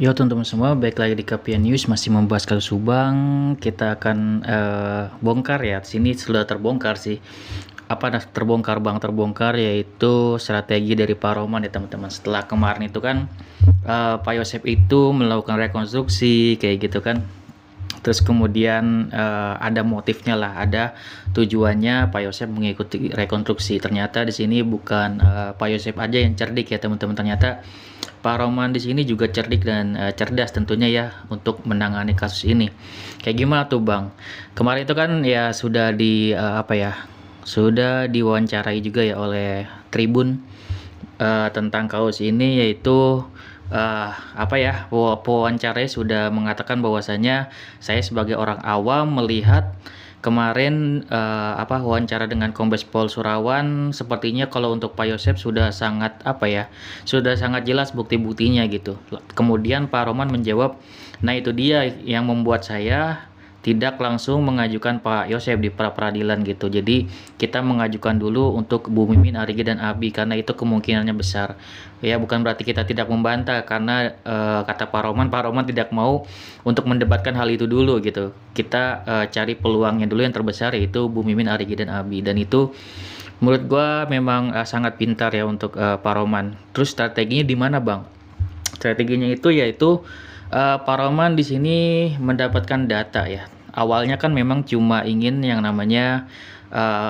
Yo teman-teman semua, baik lagi di Kapia News masih membahas kasus Subang. Kita akan bongkar ya. Sini sudah terbongkar sih. Apa terbongkar bang terbongkar yaitu strategi dari Pak Roman ya teman-teman. Setelah kemarin itu kan Pak Yosep itu melakukan rekonstruksi kayak gitu kan. Terus kemudian ada motifnya lah, ada tujuannya Pak Yosep mengikuti rekonstruksi. Ternyata di sini bukan Pak Yosep aja yang cerdik ya teman-teman. Ternyata Pak Roman di sini juga cerdik dan cerdas tentunya ya untuk menangani kasus ini. Kayak gimana tuh Bang? Kemarin itu kan ya sudah sudah diwawancarai juga ya oleh Tribun tentang kasus ini, yaitu pewawancaranya sudah mengatakan bahwasanya saya sebagai orang awam melihat kemarin wawancara dengan Kombes Pol Surawan, sepertinya kalau untuk Pak Yosep sudah sangat sudah sangat jelas bukti-buktinya gitu. Kemudian Pak Roman menjawab, nah itu dia yang membuat saya tidak langsung mengajukan Pak Yosep di pra peradilan gitu. Jadi kita mengajukan dulu untuk Bu Mimin, Arigi dan Abi karena itu kemungkinannya besar. Ya bukan berarti kita tidak membantah karena kata Pak Roman tidak mau untuk mendebatkan hal itu dulu gitu. Kita cari peluangnya dulu yang terbesar yaitu Bu Mimin, Arigi dan Abi, dan itu menurut gua memang sangat pintar ya untuk Pak Roman. Terus strateginya di mana, Bang? Strateginya itu yaitu Pak Roman di sini mendapatkan data ya. Awalnya kan memang cuma ingin yang namanya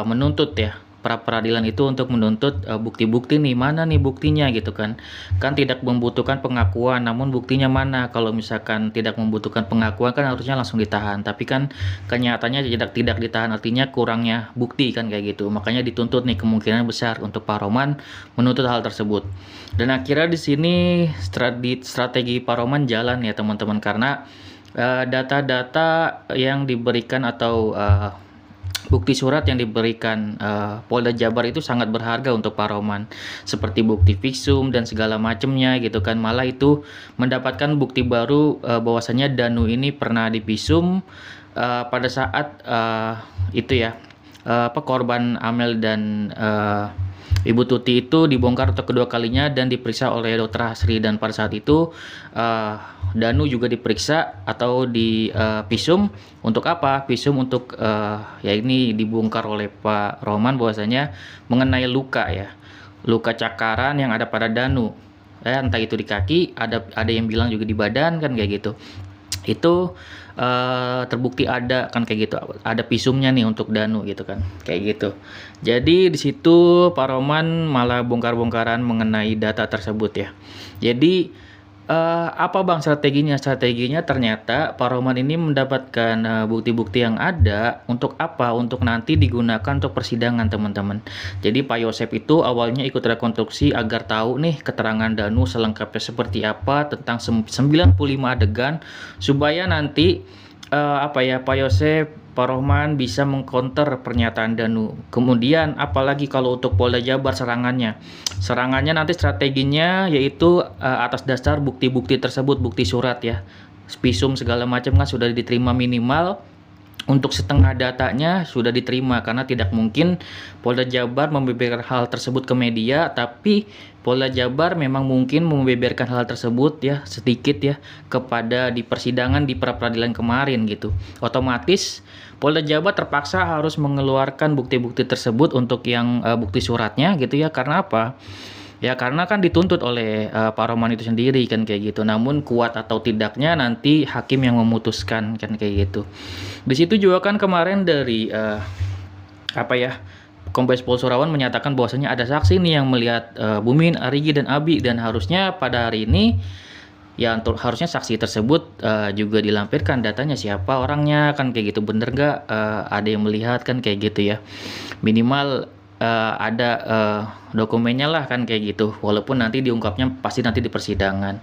menuntut ya. Pra peradilan itu untuk menuntut bukti-bukti nih, mana nih buktinya gitu kan. Kan tidak membutuhkan pengakuan, namun buktinya mana? Kalau misalkan tidak membutuhkan pengakuan kan harusnya langsung ditahan. Tapi kan kenyataannya tidak ditahan, artinya kurangnya bukti kan kayak gitu. Makanya dituntut nih, kemungkinan besar untuk Pak Roman menuntut hal tersebut. Dan akhirnya di sini strategi Pak Roman jalan ya teman-teman, karena data-data yang diberikan atau bukti surat yang diberikan Polda Jabar itu sangat berharga untuk Pak Roman, seperti bukti visum dan segala macamnya gitu kan. Malah itu mendapatkan bukti baru bahwasanya Danu ini pernah divisum pada saat itu ya korban Amel dan Ibu Tuti itu dibongkar untuk kedua kalinya dan diperiksa oleh Dr. Hasri, dan pada saat itu Danu juga diperiksa atau di visum. Untuk apa? Visum untuk ya ini dibongkar oleh Pak Roman bahwasanya mengenai luka ya, luka cakaran yang ada pada Danu. Entah itu di kaki, ada yang bilang juga di badan kan kayak gitu. Itu terbukti ada kan kayak gitu, ada visumnya nih untuk Danu gitu kan kayak gitu. Jadi di situ Pak Roman malah bongkar-bongkaran mengenai data tersebut ya. Jadi apa Bang strateginya? Strateginya ternyata Pak Roman ini mendapatkan bukti-bukti yang ada untuk apa? Untuk nanti digunakan untuk persidangan teman-teman. Jadi Pak Yosep itu awalnya ikut rekonstruksi agar tahu nih keterangan Danu selengkapnya seperti apa tentang 95 adegan, supaya nanti Pak Yosep, Pak Rohman bisa mengcounter pernyataan Danu. Kemudian apalagi kalau untuk Polda Jabar serangannya. Serangannya nanti strateginya yaitu atas dasar bukti-bukti tersebut, bukti surat ya. Visum segala macam kan sudah diterima minimal. Untuk setengah datanya sudah diterima, karena tidak mungkin Polda Jabar membeberkan hal tersebut ke media, tapi Polda Jabar memang mungkin membeberkan hal tersebut ya sedikit ya kepada di persidangan di pra peradilan kemarin gitu. Otomatis Polda Jabar terpaksa harus mengeluarkan bukti-bukti tersebut untuk yang bukti suratnya gitu ya. Karena apa? Ya karena kan dituntut oleh Pak Roman itu sendiri kan kayak gitu. Namun kuat atau tidaknya nanti hakim yang memutuskan kan kayak gitu. Di situ juga kan kemarin dari Kombes Pol Surawan menyatakan bahwasanya ada saksi nih yang melihat Bumin, Arigi dan Abi, dan harusnya pada hari ini ya harusnya saksi tersebut juga dilampirkan datanya siapa orangnya kan kayak gitu. Bener nggak ada yang melihat kan kayak gitu ya. Minimal ada dokumennya lah kan kayak gitu, walaupun nanti diungkapnya pasti nanti di persidangan.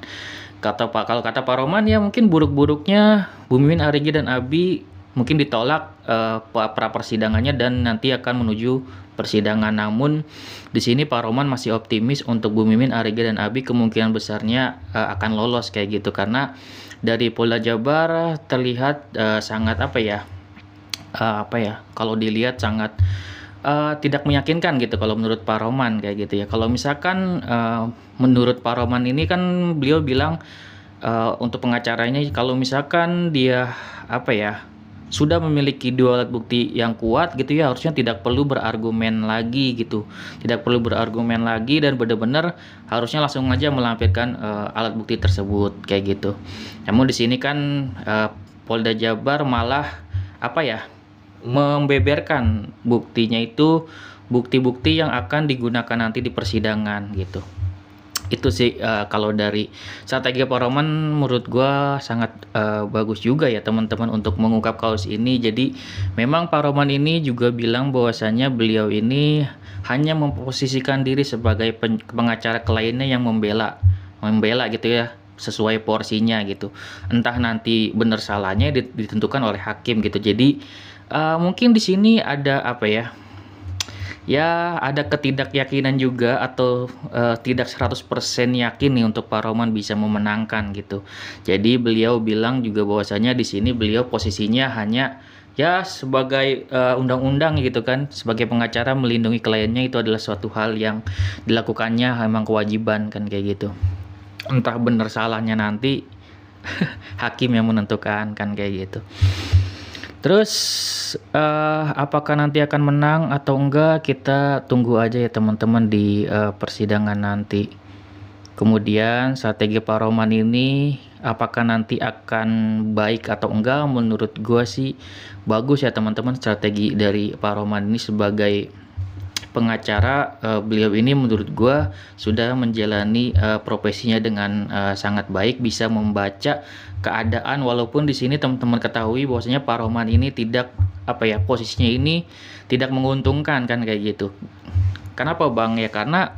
Kalau kata Pak Roman ya mungkin buruk-buruknya Bu Mimin, Arigi dan Abi mungkin ditolak pra persidangannya dan nanti akan menuju persidangan. Namun di sini Pak Roman masih optimis untuk Bu Mimin, Arigi dan Abi kemungkinan besarnya akan lolos kayak gitu, karena dari Polda Jabar terlihat sangat kalau dilihat sangat tidak meyakinkan gitu kalau menurut Pak Roman kayak gitu ya. Kalau misalkan menurut Pak Roman ini kan beliau bilang untuk pengacaranya kalau misalkan dia apa ya, sudah memiliki 2 alat bukti yang kuat gitu ya, harusnya tidak perlu berargumen lagi gitu. Tidak perlu berargumen lagi dan benar-benar harusnya langsung aja melampirkan, alat bukti tersebut kayak gitu. Namun di sini kan, Polda Jabar malah apa ya, membeberkan buktinya itu bukti-bukti yang akan digunakan nanti di persidangan gitu. Itu sih, kalau dari strategi Pak Roman menurut gua sangat, bagus juga ya teman-teman untuk mengungkap kasus ini. Jadi memang Pak Roman ini juga bilang bahwasanya beliau ini hanya memposisikan diri sebagai pengacara kliennya yang membela membela gitu ya, sesuai porsinya gitu. Entah nanti benar salahnya ditentukan oleh hakim gitu. Jadi, mungkin di sini ada apa ya, ya, ada ketidakyakinan juga atau, tidak 100% yakin nih untuk Pak Roman bisa memenangkan gitu. Jadi beliau bilang juga bahwasanya di sini beliau posisinya hanya, ya sebagai, undang-undang gitu kan, sebagai pengacara melindungi kliennya itu adalah suatu hal yang dilakukannya memang kewajiban kan kayak gitu. Entah benar salahnya nanti hakim yang menentukan kan kayak gitu. Terus, apakah nanti akan menang atau enggak, kita tunggu aja ya teman-teman di, persidangan nanti. Kemudian strategi Pak Roman ini apakah nanti akan baik atau enggak, menurut gua sih bagus ya teman-teman strategi dari Pak Roman ini sebagai pengacara. Beliau ini menurut gua sudah menjalani, profesinya dengan, sangat baik, bisa membaca keadaan walaupun di sini teman-teman ketahui bahwasanya Pak Roman ini tidak apa ya, posisinya ini tidak menguntungkan kan kayak gitu. Kenapa Bang? Ya karena,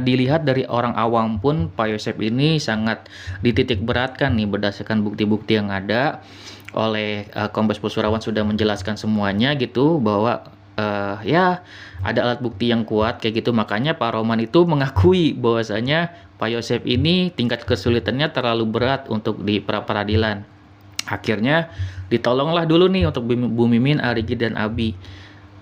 dilihat dari orang awam pun Pak Yosep ini sangat dititik beratkan nih berdasarkan bukti-bukti yang ada oleh, Kombes Pol Surawan sudah menjelaskan semuanya gitu bahwa, ya ada alat bukti yang kuat kayak gitu. Makanya Pak Roman itu mengakui bahwasanya Pak Yosep ini tingkat kesulitannya terlalu berat untuk di pra peradilan. Akhirnya ditolonglah dulu nih untuk Bu Mimin, Arigi dan Abi.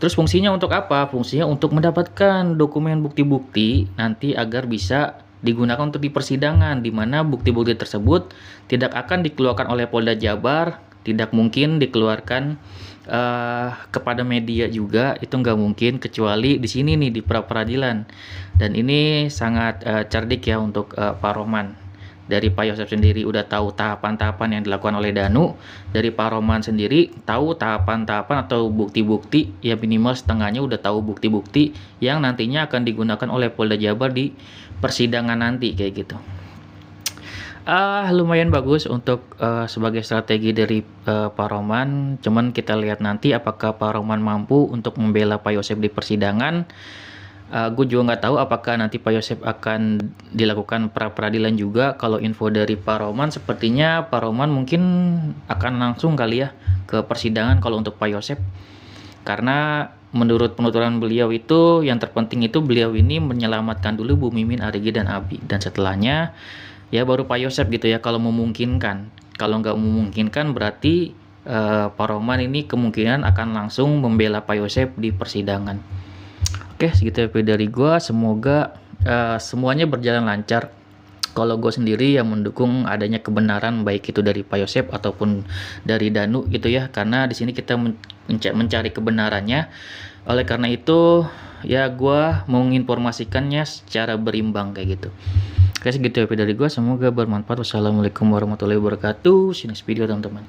Terus fungsinya untuk apa? Fungsinya untuk mendapatkan dokumen bukti-bukti nanti agar bisa digunakan untuk di persidangan, di mana bukti-bukti tersebut tidak akan dikeluarkan oleh Polda Jabar, tidak mungkin dikeluarkan, kepada media juga, itu nggak mungkin kecuali di sini nih di pra peradilan. Dan ini sangat, cerdik ya untuk, Pak Roman. Dari Pak Yosep sendiri udah tahu tahapan-tahapan yang dilakukan oleh Danu, dari Pak Roman sendiri tahu tahapan-tahapan atau bukti-bukti, ya minimal setengahnya udah tahu bukti-bukti yang nantinya akan digunakan oleh Polda Jabar di persidangan nanti kayak gitu. Lumayan bagus untuk, sebagai strategi dari, Pak Roman, cuman kita lihat nanti apakah Pak Roman mampu untuk membela Pak Yosep di persidangan. Gue juga nggak tahu apakah nanti Pak Yosep akan dilakukan pra peradilan juga. Kalau info dari Pak Roman sepertinya Pak Roman mungkin akan langsung kali ya ke persidangan kalau untuk Pak Yosep. Karena menurut penuturan beliau itu yang terpenting itu beliau ini menyelamatkan dulu Bu Mimin, Arigi dan Abi, dan setelahnya ya baru Pak Yosep gitu ya kalau memungkinkan. Kalau nggak memungkinkan berarti, Pak Roman ini kemungkinan akan langsung membela Pak Yosep di persidangan. Oke, segitu ya dari gua. Semoga, semuanya berjalan lancar. Kalau gue sendiri yang mendukung adanya kebenaran baik itu dari Pak Yosep ataupun dari Danu gitu ya. Karena di sini kita mencari kebenarannya. Oleh karena itu, ya gua menginformasikannya secara berimbang kayak gitu. Oke, segitu ya dari gua. Semoga bermanfaat. Wassalamualaikum warahmatullahi wabarakatuh. See you next video teman-teman.